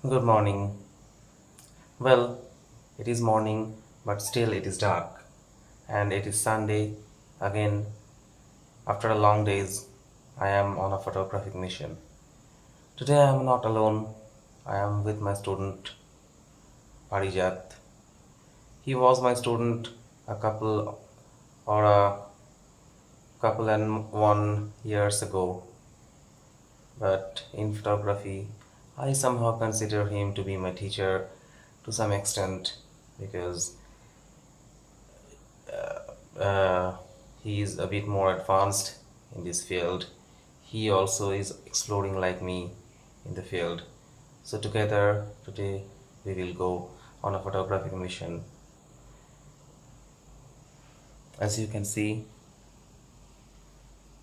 Good morning. Well, it is morning, but still it is dark. And it is Sunday. Again, after a long days, I am on a photographic mission. Today I am not alone. I am with my student Parijat. He was my student a couple and 1 years ago. But in photography, I somehow consider him to be my teacher to some extent because uh, he is a bit more advanced in this field. He also is exploring like me in the field. So together today we will go on a photographic mission. As you can see,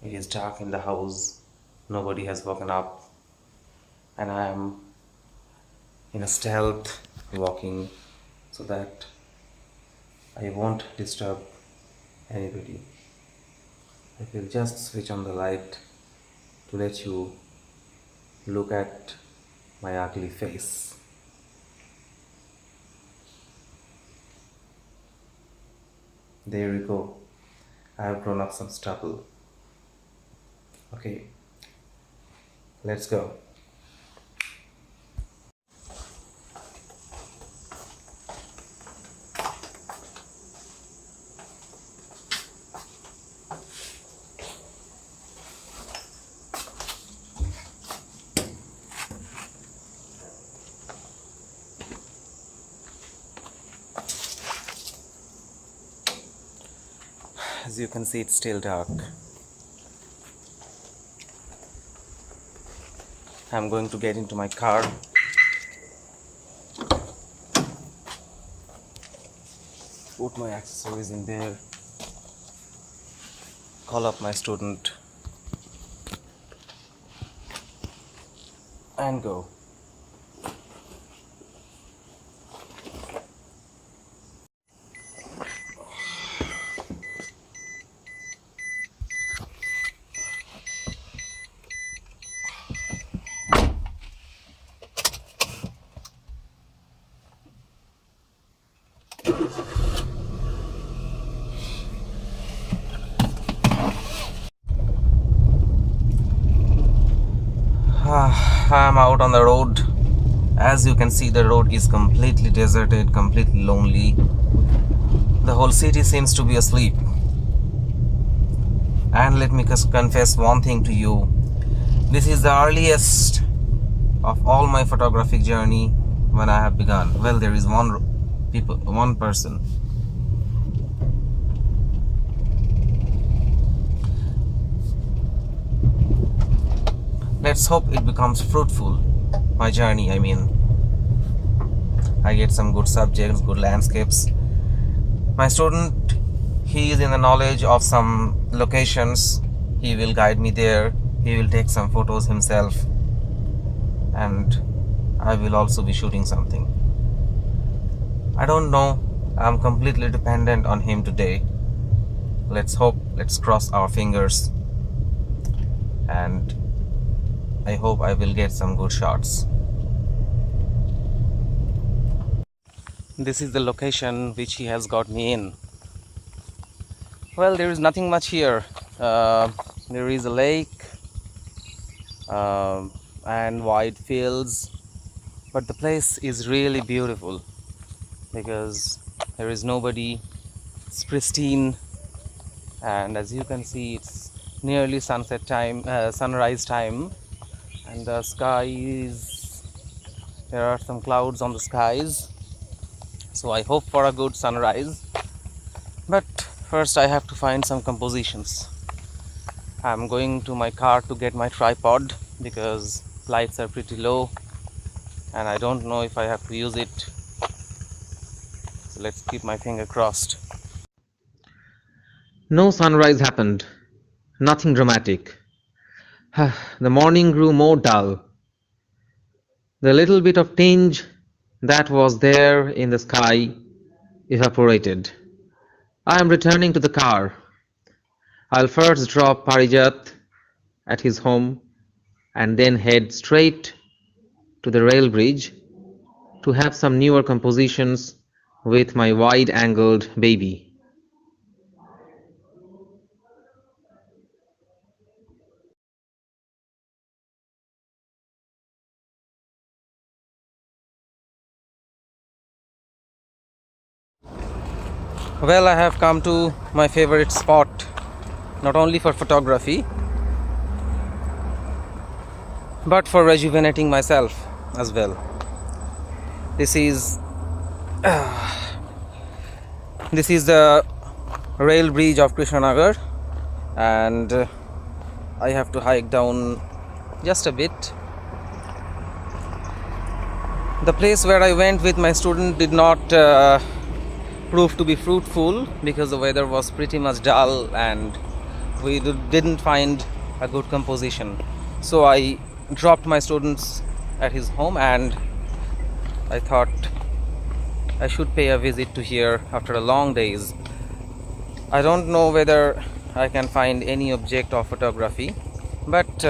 it is dark in the house. Nobody has woken up, and I am in a stealth walking so that I won't disturb anybody. I will just switch on the light to let you look at my ugly face. There you go. I have grown up some stubble. Okay, let's go. As you can see, it's still dark. I'm going to get into my car. Put my accessories in there. Call up my student. And go. I'm out on the road. As you can see, the road is completely deserted, completely lonely. The whole city seems to be asleep. And let me confess one thing to you. This is the earliest of all my photographic journey when I have begun. Well, there is one person. Let's hope it becomes fruitful. My journey, I mean. I get some good subjects, good landscapes. My student, he is in the knowledge of some locations. He will guide me there. He will take some photos himself. And I will also be shooting something. I don't know. I'm completely dependent on him today. Let's hope, let's cross our fingers. And I hope I will get some good shots. This is the location which he has got me in. Well, there is nothing much here. There is a lake and wide fields, but the place is really beautiful because there is nobody. It's pristine, and as you can see, it's nearly sunset time, sunrise time, and the skies. There are some clouds on the skies, so I hope for a good sunrise. But first, I have to find some compositions. I'm going to my car to get my tripod because lights are pretty low and I don't know if I have to use it. So let's keep my finger crossed. No sunrise happened. Nothing dramatic. The morning grew more dull. The little bit of tinge that was there in the sky evaporated. I am returning to the car. I'll first drop Parijat at his home and then head straight to the rail bridge to have some newer compositions with my wide-angled baby. Well, I have come to my favorite spot, not only for photography, but for rejuvenating myself as well. This is this is the rail bridge of Krishnanagar, and I have to hike down just a bit. The place where I went with my student did not prove to be fruitful because the weather was pretty much dull and we didn't find a good composition. So I dropped my students at his home and I thought I should pay a visit to here after a long days. I don't know whether I can find any object of photography, but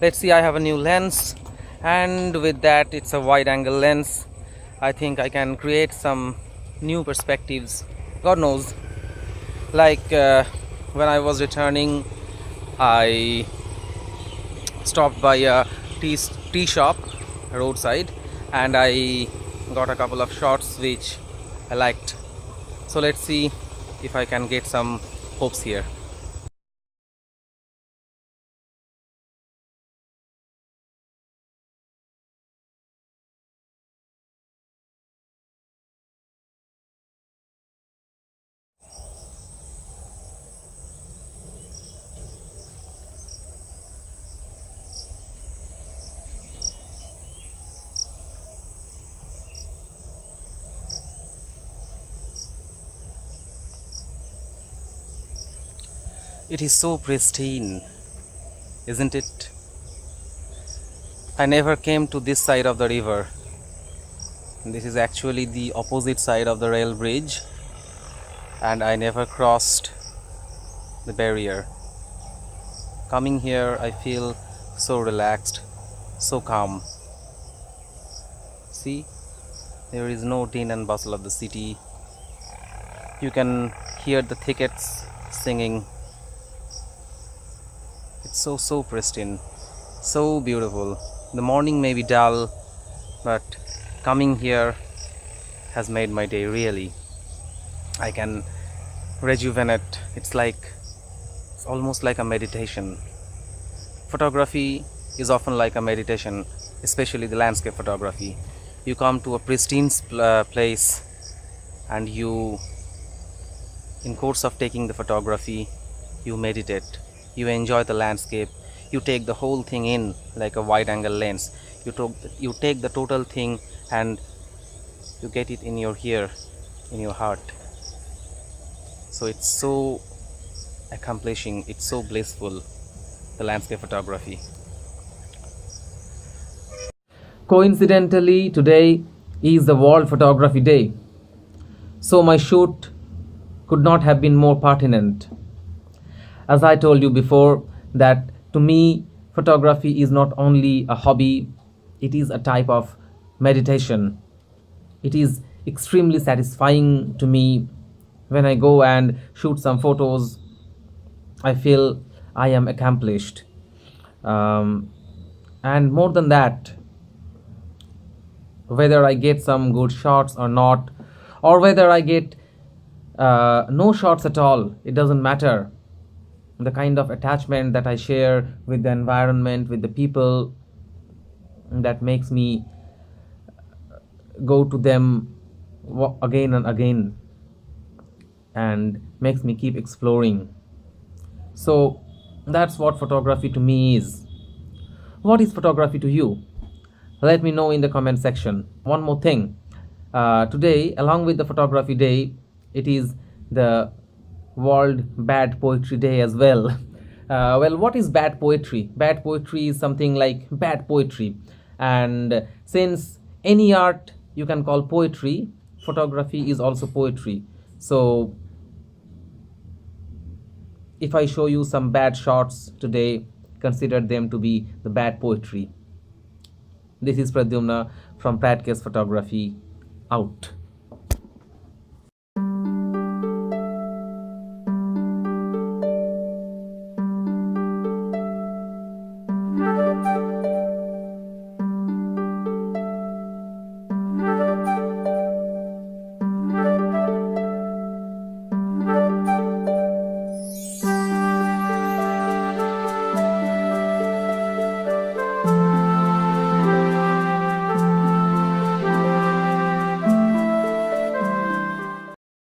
let's see. I have a new lens, and with that it's a wide angle lens. I think I can create some new perspectives, God knows. Like when I was returning, I stopped by a tea shop roadside and I got a couple of shots which I liked. So let's see if I can get some hopes here. It is so pristine, isn't it? I never came to this side of the river. This is actually the opposite side of the rail bridge, and I never crossed the barrier. Coming here, I feel so relaxed, so calm. See, there is no din and bustle of the city. You can hear the thickets singing. It's so pristine, so beautiful. The morning may be dull, but coming here has made my day really. I can rejuvenate. It's almost like a meditation. Photography is often like a meditation, especially the landscape photography. You come to a pristine place and you, in course of taking the photography, you meditate. You enjoy the landscape. You take the whole thing in like a wide angle lens. You take the total thing and you get it in your ear, in your heart. So it's so accomplishing, it's so blissful, the landscape photography. Coincidentally, today is the World Photography Day, so my shoot could not have been more pertinent. As I told you before, that to me, photography is not only a hobby, it is a type of meditation. It is extremely satisfying to me when I go and shoot some photos. I feel I am accomplished. And more than that, whether I get some good shots or not, or whether I get no shots at all, it doesn't matter. The kind of attachment that I share with the environment, with the people, that makes me go to them again and again and makes me keep exploring. So that's what photography to me is. What is photography to you? Let me know in the comment section. One more thing, today, along with the photography day, it is the World Bad Poetry Day as well. Well, what is bad poetry? Bad poetry is something like bad poetry, and since any art you can call poetry, photography is also poetry. So if I show you some bad shots today, consider them to be the bad poetry. This is Pradyumna from Pratt Case Photography out.